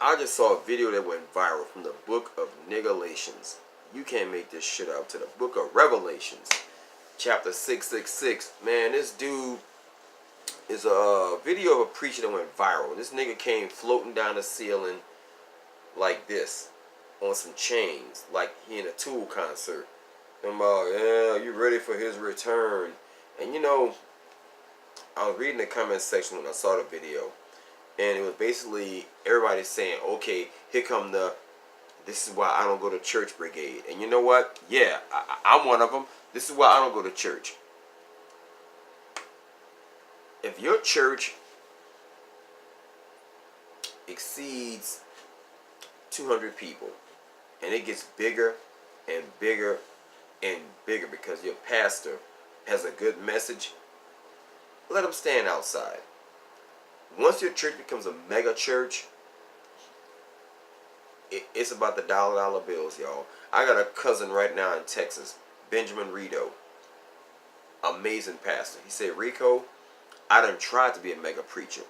I just saw a video that went viral from the book of Nigalations. You can't make this shit up. To the book of Revelations, chapter 666. Man, this dude is a video of a preacher that went viral. This nigga came floating down the ceiling like this on some chains, like he in a Tool concert. I'm about, yeah, you ready for his return? And you know, I was reading the comment section when I saw the video, and it was basically everybody saying, okay, here come the this is why I don't go to church brigade. And you know what? Yeah, I'm one of them. This is why I don't go to church. If your church exceeds 200 people and it gets bigger and bigger and bigger because your pastor has a good message, let them stand outside. Once your church becomes a mega church, it's about the dollar bills, y'all. I got a cousin right now in Texas, Benjamin Rito, amazing pastor. He said, Rico, I done tried to be a mega preacher,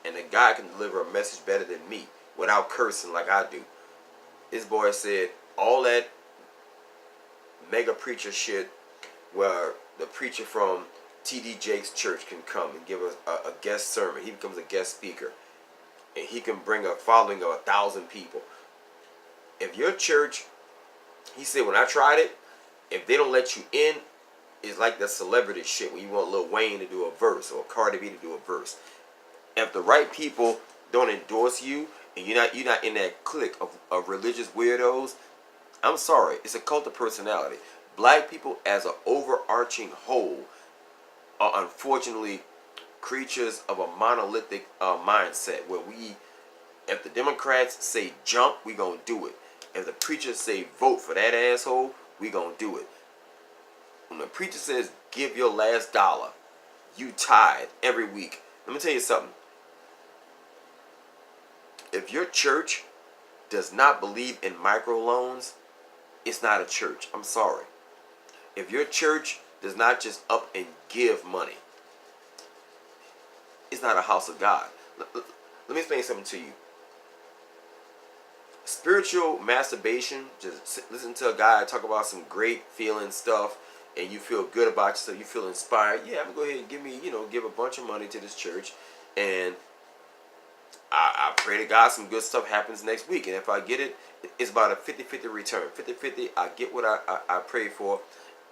and the guy can deliver a message better than me without cursing like I do. This boy said all that mega preacher shit where the preacher from T.D. Jakes' church can come and give us a guest sermon. He becomes a guest speaker, and he can bring a following of 1,000 people. If your church, he said, when I tried it, if they don't let you in, it's like that celebrity shit when you want Lil Wayne to do a verse or Cardi B to do a verse. If the right people don't endorse you and you're not in that clique of religious weirdos, I'm sorry, it's a cult of personality. Black people as an overarching whole are unfortunately creatures of a monolithic mindset where if the Democrats say jump, we gonna do it. If the preachers say vote for that asshole, we gonna do it. When the preacher says give your last dollar, you tithe every week. Let me tell you something. If your church does not believe in microloans, it's not a church. I'm sorry. If your church does not just up and give money, it's not a house of God. Let me explain something to you. Spiritual masturbation, just listen to a guy talk about some great feeling stuff and you feel good about yourself, you feel inspired. Yeah, I'm going to go ahead and give a bunch of money to this church, and I pray to God some good stuff happens next week. And if I get it, it's about a 50-50 return. 50-50, I get what I pray for,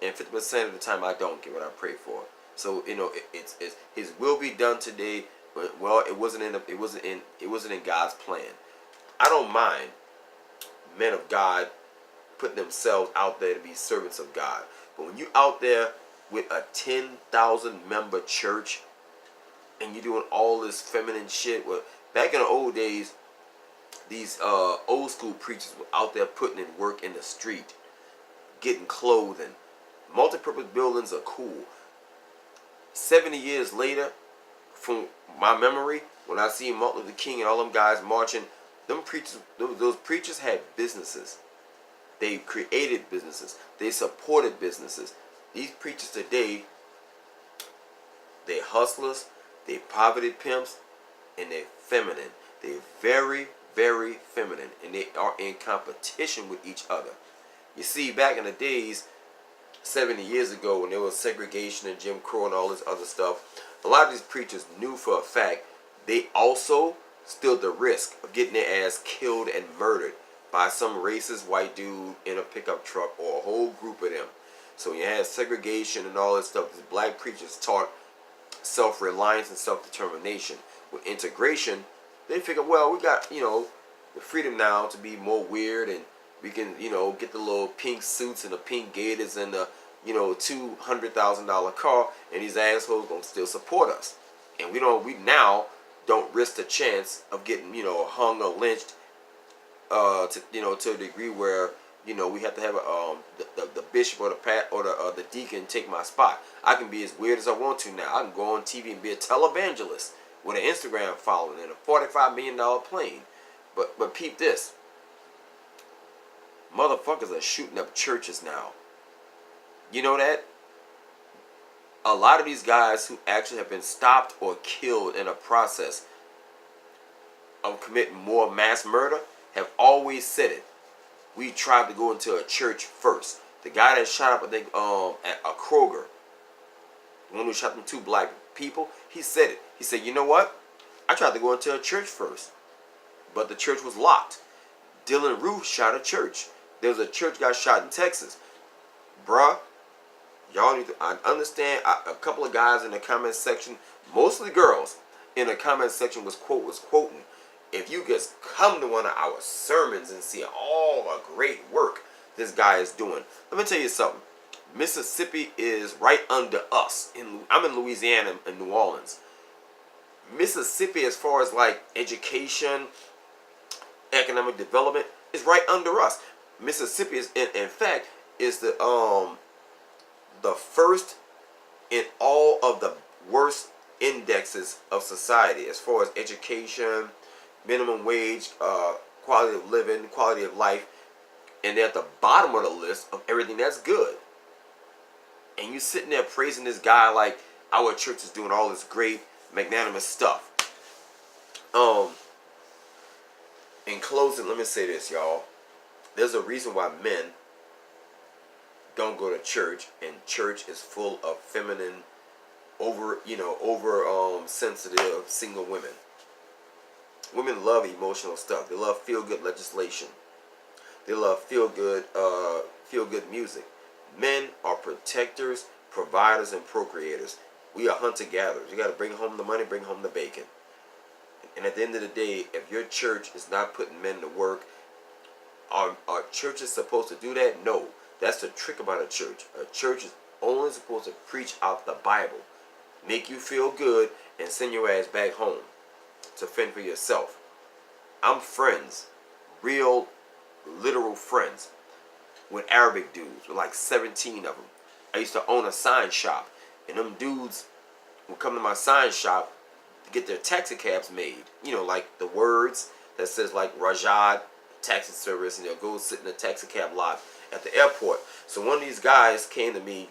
and 50% of the time I don't get what I pray for. So it's His will be done today. But, well, it wasn't in God's plan. I don't mind men of God putting themselves out there to be servants of God. But when you out there with a 10,000 member church and you're doing all this feminine shit, well, back in the old days, these old school preachers were out there putting in work in the street, getting clothing. Multi-purpose buildings are cool. 70 years later, from my memory, when I see Martin Luther King and all them guys marching, those preachers had businesses. They created businesses. They supported businesses. These preachers today, they hustlers, they poverty pimps, and they're feminine. They're very, very feminine, and they are in competition with each other. You see, back in the days, 70 years ago, when there was segregation and Jim Crow and all this other stuff, a lot of these preachers knew for a fact they also stood the risk of getting their ass killed and murdered by some racist white dude in a pickup truck or a whole group of them. So you had segregation and all this stuff. These black preachers taught self-reliance and self-determination. With integration, they figured, well, we got, the freedom now to be more weird, and we can, get the little pink suits and the pink gaiters and the, $200,000 car, and these assholes gonna still support us. And we now don't risk the chance of getting, hung or lynched, to a degree where, we have to have the bishop or the deacon take my spot. I can be as weird as I want to now. I can go on TV and be a televangelist with an Instagram following and a $45 million plane. But peep this. Motherfuckers are shooting up churches now. You know that? A lot of these guys who actually have been stopped or killed in a process of committing more mass murder have always said it. We tried to go into a church first. The guy that shot up, I think, at a Kroger, the one who shot them 2 black people, he said it. He said, you know what? I tried to go into a church first, but the church was locked. Dylan Roof shot a church. There was a church got shot in Texas. Bruh, y'all need to, I understand. A couple of guys in the comment section, mostly girls, in the comment section was quoting, if you just come to one of our sermons and see all the great work this guy is doing. Let me tell you something. Mississippi is right under us. I'm in Louisiana and New Orleans. Mississippi, as far as like education, economic development, is right under us. Mississippi is, in fact, is the first in all of the worst indexes of society as far as education, minimum wage, quality of living, quality of life, and they're at the bottom of the list of everything that's good. And you sitting there praising this guy like our church is doing all this great, magnanimous stuff. In closing, let me say this, y'all. There's a reason why men don't go to church, and church is full of feminine, over sensitive single women. Women love emotional stuff. They love feel-good legislation. They love feel-good music. Men are protectors, providers, and procreators. We are hunter-gatherers. You got to bring home the money, bring home the bacon. And at the end of the day, if your church is not putting men to work, are churches supposed to do that? No. That's the trick about a church. A church is only supposed to preach out the Bible, make you feel good, and send your ass back home to fend for yourself. I'm friends, real, literal friends, with Arabic dudes, with like 17 of them. I used to own a sign shop, and them dudes would come to my sign shop to get their taxi cabs made. You know, like the words that says like Rajad Taxi Service, and they'll go sit in the taxi cab lot at the airport. So one of these guys came to me,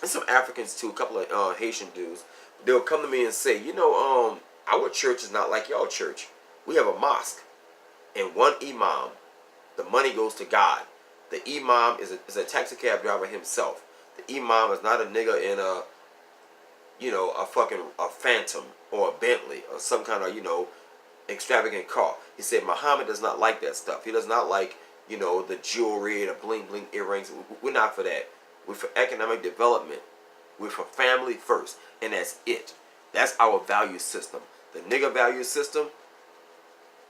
and some Africans too, a couple of Haitian dudes. They'll come to me and say, our church is not like y'all church. We have a mosque and one imam. The money goes to God. The imam is a taxi cab driver himself. The imam is not a nigga in a Phantom or a Bentley or some kind of, extravagant car. He said Muhammad does not like that stuff. He does not like, the jewelry, the bling bling earrings. We're not for that. We're for economic development. We're for family first. And that's it. That's our value system. The nigga value system,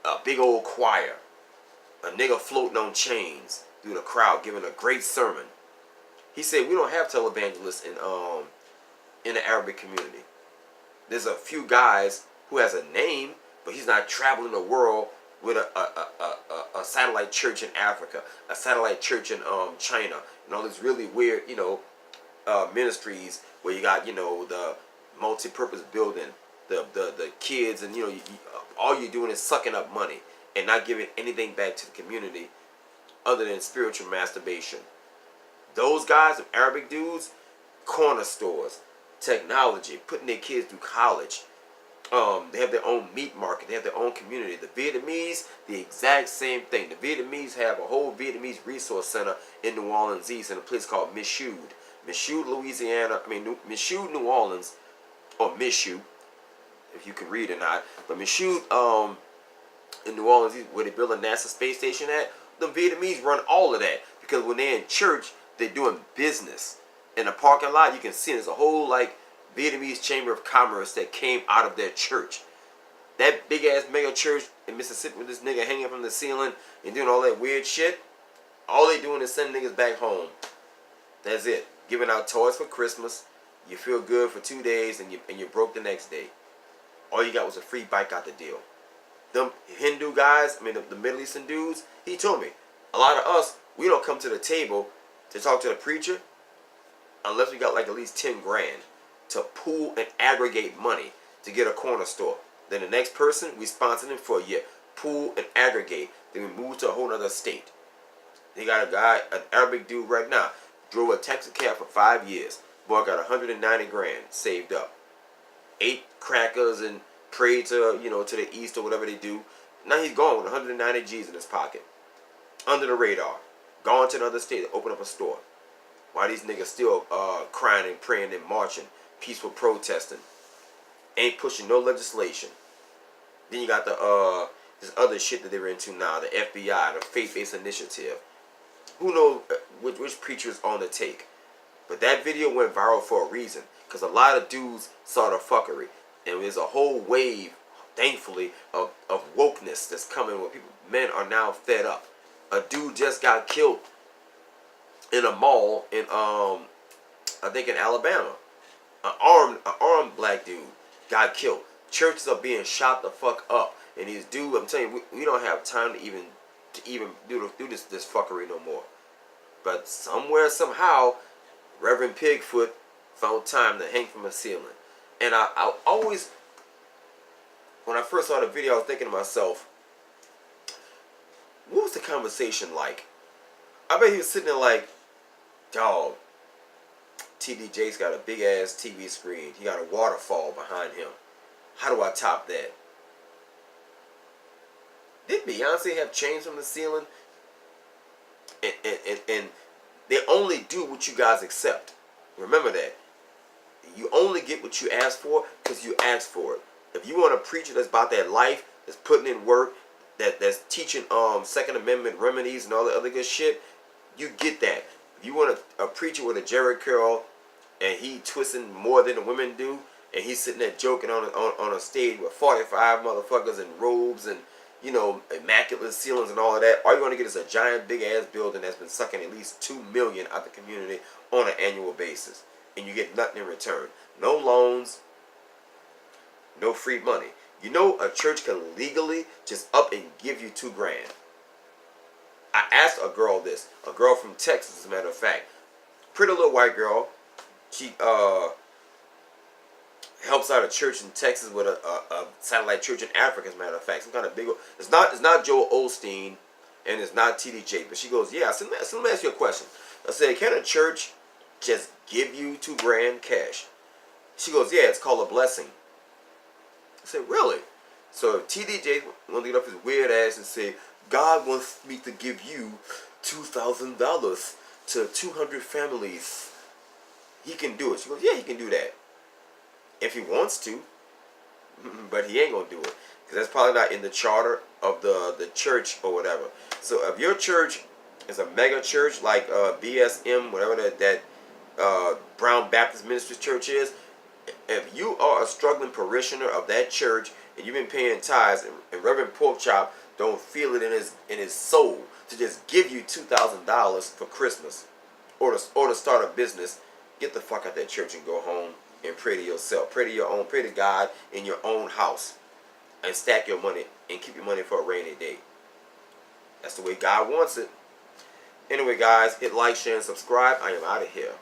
a big old choir. A nigga floating on chains through the crowd giving a great sermon. He said we don't have televangelists in the Arabic community. There's a few guys who has a name, but he's not traveling the world with a satellite church in Africa, a satellite church in China, and all these really weird, ministries where you got, the multi-purpose building, the kids, and all you're doing is sucking up money and not giving anything back to the community other than spiritual masturbation. Those guys, the Arabic dudes, corner stores, technology, putting their kids through college. They have their own meat market. They have their own community. The Vietnamese, the exact same thing. The Vietnamese have a whole Vietnamese resource center in New Orleans East in a place called Michoud. Michoud, Louisiana. Michoud, New Orleans, or Michoud, if you can read or not. But Michoud, in New Orleans East, where they build a NASA space station at, the Vietnamese run all of that because when they're in church, they're doing business. In the parking lot, you can see there's a whole Vietnamese Chamber of Commerce that came out of their church. That big ass mega church in Mississippi with this nigga hanging from the ceiling and doing all that weird shit. All they doing is sending niggas back home. That's it. Giving out toys for Christmas. You feel good for 2 days and you broke the next day. All you got was a free bike out the deal. Them Hindu guys, the Middle Eastern dudes, he told me, a lot of us, we don't come to the table to talk to the preacher unless we got at least 10 grand to pool and aggregate money to get a corner store. Then the next person, we sponsor them for a year. Pool and aggregate. Then we move to a whole other state. They got a guy, an Arabic dude right now, drove a taxi cab for 5 years. Boy got 190 grand saved up. Ate crackers and pray to, to the east or whatever they do. Now he's gone with 190 G's in his pocket. Under the radar. Gone to another state to open up a store. While these niggas still crying and praying and marching. Peaceful protesting. Ain't pushing no legislation. Then you got this other shit that they're into now. The FBI, the faith-based initiative. Who knows which preacher's on the take. But that video went viral for a reason. Because a lot of dudes saw the fuckery. And there's a whole wave, thankfully, of wokeness that's coming where men are now fed up. A dude just got killed in a mall in, I think in Alabama. An armed black dude got killed. Churches are being shot the fuck up. And these dudes, I'm telling you, we don't have time to even do this fuckery no more. But somewhere, somehow, Reverend Pigfoot found time to hang from a ceiling. And I always, when I first saw the video, I was thinking to myself, what was the conversation like? I bet he was sitting there like, dog, TD Jakes got a big ass TV screen. He got a waterfall behind him. How do I top that? Did Beyonce have chains from the ceiling? And they only do what you guys accept. Remember that. You only get what you ask for because you ask for it. If you want a preacher that's about that life, that's putting in work, that's teaching Second Amendment remedies and all the other good shit, you get that. If you want a preacher with a Jerry curl and he twisting more than the women do, and he's sitting there joking on a stage with 45 motherfuckers in robes and, immaculate ceilings and all of that, all you want to get is a giant big ass building that's been sucking at least $2 million out the community on an annual basis. And you get nothing in return. No loans, no free money. You know a church can legally just up and give you $2 grand. I asked a girl this. A girl from Texas, as a matter of fact. Pretty little white girl. She helps out a church in Texas with a satellite church in Africa, as a matter of fact. Some kind of big... It's not Joel Osteen and it's not TDJ. But she goes, yeah. I said, let me ask you a question. I said, can a church just give you $2 grand cash? She goes, yeah, it's called a blessing. I said, really? So if TDJ want to get off his weird ass and say, God wants me to give you $2,000 to 200 families, he can do it. She goes, yeah, he can do that. If he wants to. But he ain't going to do it. Because that's probably not in the charter of the church or whatever. So if your church is a mega church like BSM, whatever that Brown Baptist Ministry Church is, if you are a struggling parishioner of that church and you've been paying tithes and Reverend Porkchop don't feel it in his soul to just give you $2,000 for Christmas or to start a business, get the fuck out that church and go home and pray to yourself. Pray to God in your own house and stack your money and keep your money for a rainy day. That's the way God wants it. Anyway, guys, hit like, share, and subscribe. I am out of here.